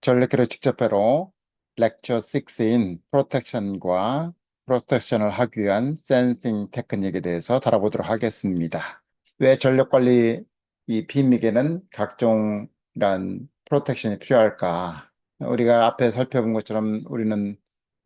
전력기를 직접 회로 렉처 6인 프로텍션과 프로텍션을 하기 위한 센싱 테크닉에 대해서 다뤄보도록 하겠습니다. 왜 전력관리 이 빔에게는 각종 이런 프로텍션이 필요할까? 우리가 앞에 살펴본 것처럼 우리는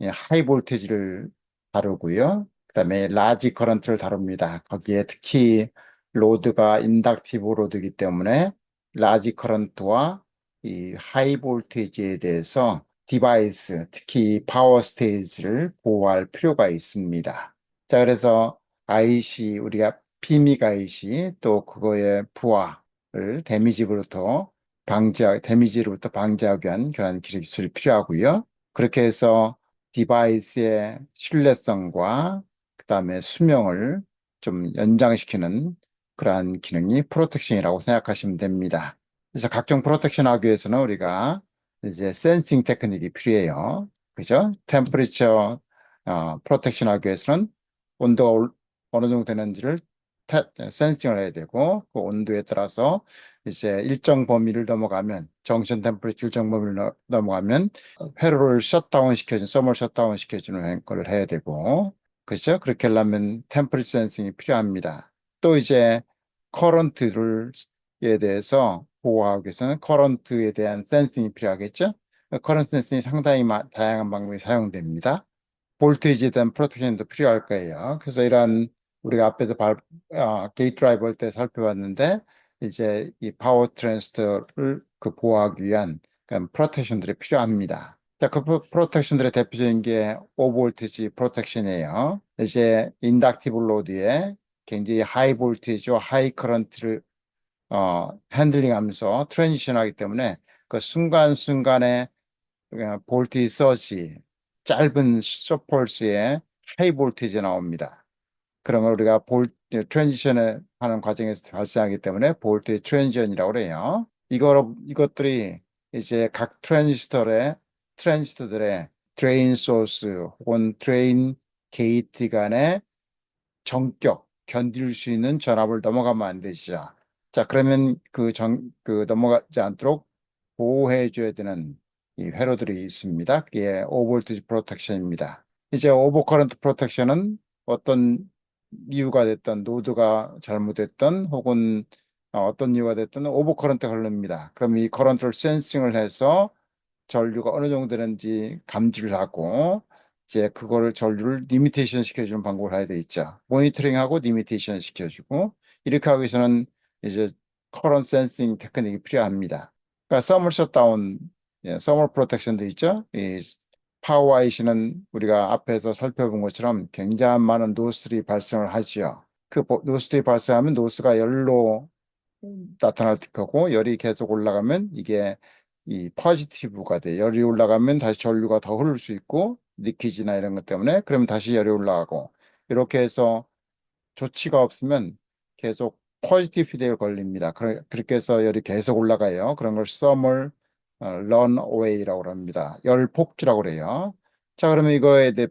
하이 볼테지를 다루고요. 그다음에 라지 커런트를 다룹니다. 거기에 특히 로드가 인덕티브 로드이기 때문에 라지 커런트와 이 하이 볼테이지에 대해서 디바이스, 특히 파워 스테이지를 보호할 필요가 있습니다. 자, 그래서 IC, 우리가 PMIC IC, 또 그거의 부하를 데미지로부터 방지하기 위한 그런 기술이 필요하고요. 그렇게 해서 디바이스의 신뢰성과 그다음에 수명을 좀 연장시키는 그러한 기능이 프로텍션이라고 생각하시면 됩니다. 그래서 각종 프로텍션 하기 위해서는 우리가 이제 센싱 테크닉이 필요해요. 그죠? 템퍼리처 프로텍션 하기 위해서는 온도가 어느 정도 되는지를 센싱을 해야 되고 그 온도에 따라서 이제 일정 범위를 넘어가면 정션 템퍼리처 일정 범위를 넘어가면 회로를 서멀 셧다운 시켜주는 걸 해야 되고 그죠? 그렇게 하려면 템퍼리처 센싱이 필요합니다. 또 이제 커런트에 대해서 보호하기 위해서는 커런트에 대한 센싱이 필요하겠죠? 커런트 센싱이 상당히 다양한 방법이 사용됩니다. 볼테이지에 대한 프로텍션도 필요할 거예요. 그래서 이러한 우리가 앞에서 게이트 드라이브 할 때 살펴봤는데 이제 이 파워 트랜스터를 보호하기 위한 그런 프로텍션들이 필요합니다. 자, 그 프로텍션들의 대표적인 게 오볼티지 프로텍션이에요. 이제 인덕티브 로드에 굉장히 하이 볼티지와 하이 커런트를 핸들링하면서 트랜지션하기 때문에 그 순간순간에 볼티 서지 짧은 숏폴스에 하이 볼티지 나옵니다. 그러면 우리가 트랜지션을 하는 과정에서 발생하기 때문에 볼티 트랜지션이라고 그래요. 이것들이 이제 각 트랜지스터들의 드레인 소스 혹은 드레인 게이트 간의 정격, 견딜 수 있는 전압을 넘어가면 안 되죠. 자, 그러면 그 넘어가지 않도록 보호해줘야 되는 이 회로들이 있습니다. 그게 오볼티지 프로텍션입니다. 이제 오버커런트 프로텍션은 어떤 이유가 됐던 노드가 잘못됐던 혹은 어떤 이유가 됐든 오버커런트가 흐릅니다. 그럼 이 커런트를 센싱을 해서 전류가 어느 정도 되는지 감지를 하고 이제 그거를 전류를 리미테이션 시켜주는 방법을 해야 되겠죠. 모니터링하고 리미테이션 시켜주고 이렇게 하기 위해서는 이제 커런트 센싱 테크닉이 필요합니다. 그러니까 서멀 셧다운, 서멀 프로텍션도 있죠. 이 파워 IC는 우리가 앞에서 살펴본 것처럼 굉장히 많은 노스들이 발생을 하지요. 그 노스들이 발생하면 노스가 열로 나타날 거고 열이 계속 올라가면 이게 이 포지티브가 돼. 열이 올라가면 다시 전류가 더 흐를 수 있고 리키지나 이런 것 때문에 그러면 다시 열이 올라가고 이렇게 해서 조치가 없으면 계속 포지티브 피드에 걸립니다. 그렇게 해서 열이 계속 올라가요. 그런 걸 서멀 런어웨이라고 합니다. 열 폭주라고 그래요. 자, 그러면 이거에 대해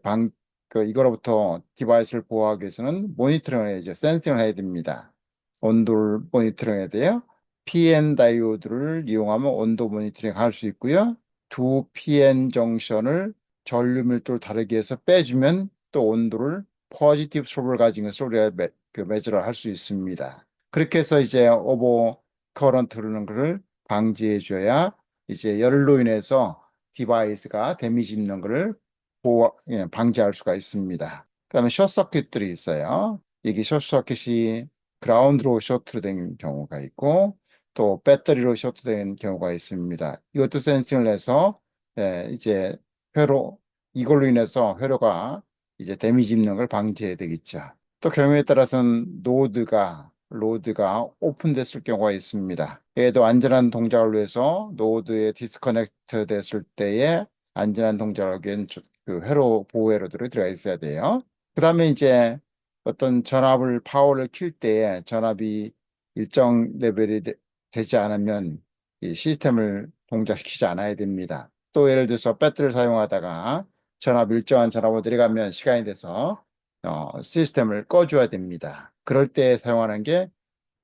이거로부터 디바이스를 보호하기 위해서는 모니터링을 해야죠. 센싱을 해야 됩니다. 온도를 모니터링 해야 돼요. PN 다이오드를 이용하면 온도 모니터링 할 수 있고요. 두 PN 정션을 전류 밀도를 다르게 해서 빼주면 또 온도를 포지티브 스롭을 가진 것을 우리가 매저를 할 수 있습니다. 그렇게 해서 이제 오버 커런트 흐르는 것을 방지해 줘야 이제 열로 인해서 디바이스가 데미지 입는 것을 방지할 수가 있습니다. 그다음에 숏서킷들이 있어요. 이게 숏서킷이 그라운드로 쇼트된 경우가 있고 또 배터리로 쇼트된 경우가 있습니다. 이것도 센싱을 해서 이제 회로 이걸로 인해서 회로가 이제 데미지 입는 걸 방지해야 되겠죠. 또 경우에 따라서는 로드가 오픈됐을 경우가 있습니다. 얘도 안전한 동작을 위해서 노드에 디스커넥트 됐을 때에 안전한 동작을 하기 위한 그 보호 회로들이 들어가 있어야 돼요. 그 다음에 이제 어떤 파워를 킬 때에 전압이 일정 레벨이 되지 않으면 이 시스템을 동작시키지 않아야 됩니다. 또 예를 들어서 배터리를 사용하다가 일정한 전압으로 내려가면 시간이 돼서 시스템을 꺼줘야 됩니다. 그럴 때 사용하는 게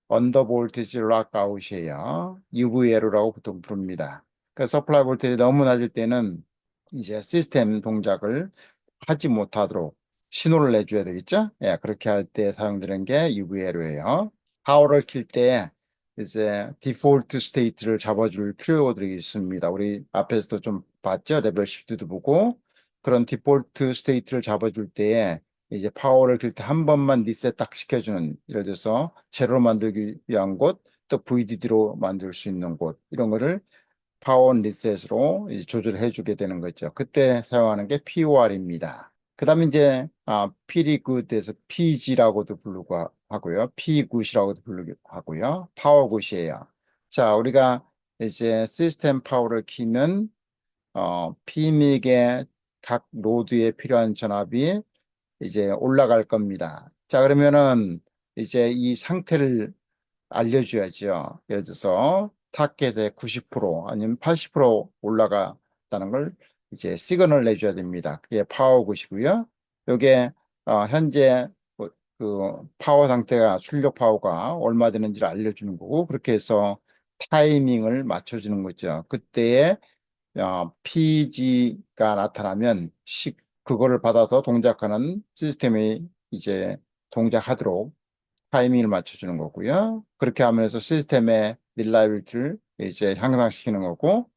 언더 볼티지 락아웃이에요. UVLO라고 보통 부릅니다. 그 서플라이 볼테이지 너무 낮을 때는 이제 시스템 동작을 하지 못하도록 신호를 내줘야 되겠죠? 예, 그렇게 할 때 사용되는 게 UVLO예요. 파워를 킬 때 이제 디폴트 스테이트를 잡아줄 필요들이 있습니다. 우리 앞에서도 좀 봤죠? 레벨 시프트도 보고 그런 디폴트 스테이트를 잡아줄 때에 이제 파워를 킬 때 한 번만 리셋 딱 시켜주는, 예를 들어서 제로로 만들기 위한 곳, 또 VDD로 만들 수 있는 곳, 이런 거를 파워 리셋으로 이제 조절해 주게 되는 거죠. 그때 사용하는 게 POR입니다. 그 다음에 이제 pretty good에서 PG라고도 부르고 하고요. Pgood이라고도 부르기도 하고요. 파워굿이에요. 자, 우리가 이제 시스템 파워를 키면 PMIC의 각 노드에 필요한 전압이 이제 올라갈 겁니다. 자, 그러면은 이제 이 상태를 알려줘야죠. 예를 들어서 타켓의 90% 아니면 80% 올라갔다는 걸 이제 시그널 내줘야 됩니다. 그게 파워굿이고요. 이게 현재 그 파워 상태가, 출력 파워가 얼마 되는지를 알려주는 거고, 그렇게 해서 타이밍을 맞춰주는 거죠. 그때에 PG가 나타나면 그거를 받아서 동작하는 시스템이 이제 동작하도록 타이밍을 맞춰주는 거고요. 그렇게 하면서 시스템의 릴라이빌리티를 이제 향상시키는 거고,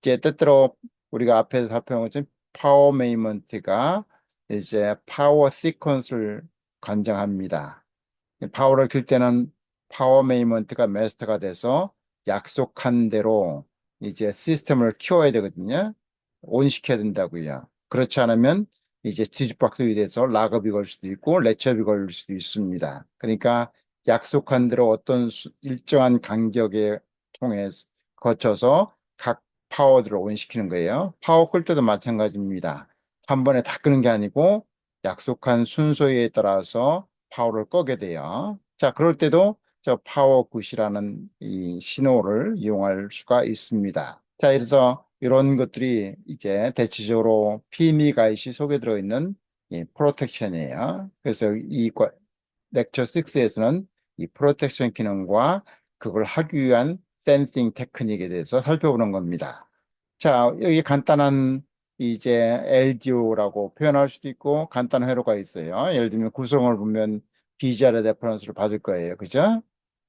이제 때때로 우리가 앞에서 살펴본 것처럼 파워 메이먼트가 이제 파워 시퀀스를 관장합니다. 파워를 킬 때는 파워 메이먼트가 마스터가 돼서 약속한 대로 이제 시스템을 키워야 되거든요. 온시켜야 된다고요. 그렇지 않으면 이제 뒤죽박죽이 돼서 락업이 걸 수도 있고 렛츠업이 걸 수도 있습니다. 그러니까 약속한 대로 어떤 일정한 간격에 통해서 거쳐서 각 파워들을 온시키는 거예요. 파워 끌 때도 마찬가지입니다. 한 번에 다 끄는 게 아니고 약속한 순서에 따라서 파워를 끄게 돼요. 자, 그럴 때도 저 파워 굿이라는 이 신호를 이용할 수가 있습니다. 자, 그래서 이런 것들이 이제 대체적으로 PMI 가이시 속에 들어있는 이 프로텍션이에요. 그래서 이 렉처 6에서는 이 프로텍션 기능과 그걸 하기 위한 센싱 테크닉에 대해서 살펴보는 겁니다. 자, 여기 간단한 이제 LDO라고 표현할 수도 있고 간단한 회로가 있어요. 예를 들면 구성을 보면 BGR 레퍼런스를 받을 거예요. 그죠?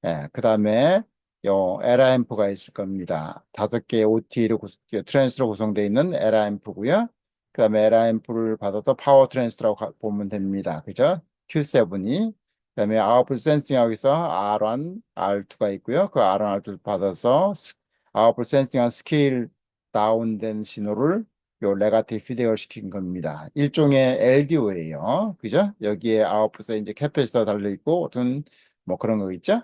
예, 그 다음에 요 LRAMP가 있을 겁니다. 5개의 OT로 트랜스로 구성되어 있는 LRAMP고요. 그 다음에 LRAMP를 받아서 파워 트랜스라고 보면 됩니다. 그죠? Q7이. 그 다음에 아웃풋 센싱하고 있어 R1, R2가 있고요. 그 R1, R2를 받아서 아웃풋 센싱한 스케일 다운된 신호를 요 네거티브 피드백을 시킨 겁니다. 일종의 LDO예요. 그죠? 여기에 아웃풋에 이제 캐패시터 달려 있고 어떤 뭐 그런 거 있죠?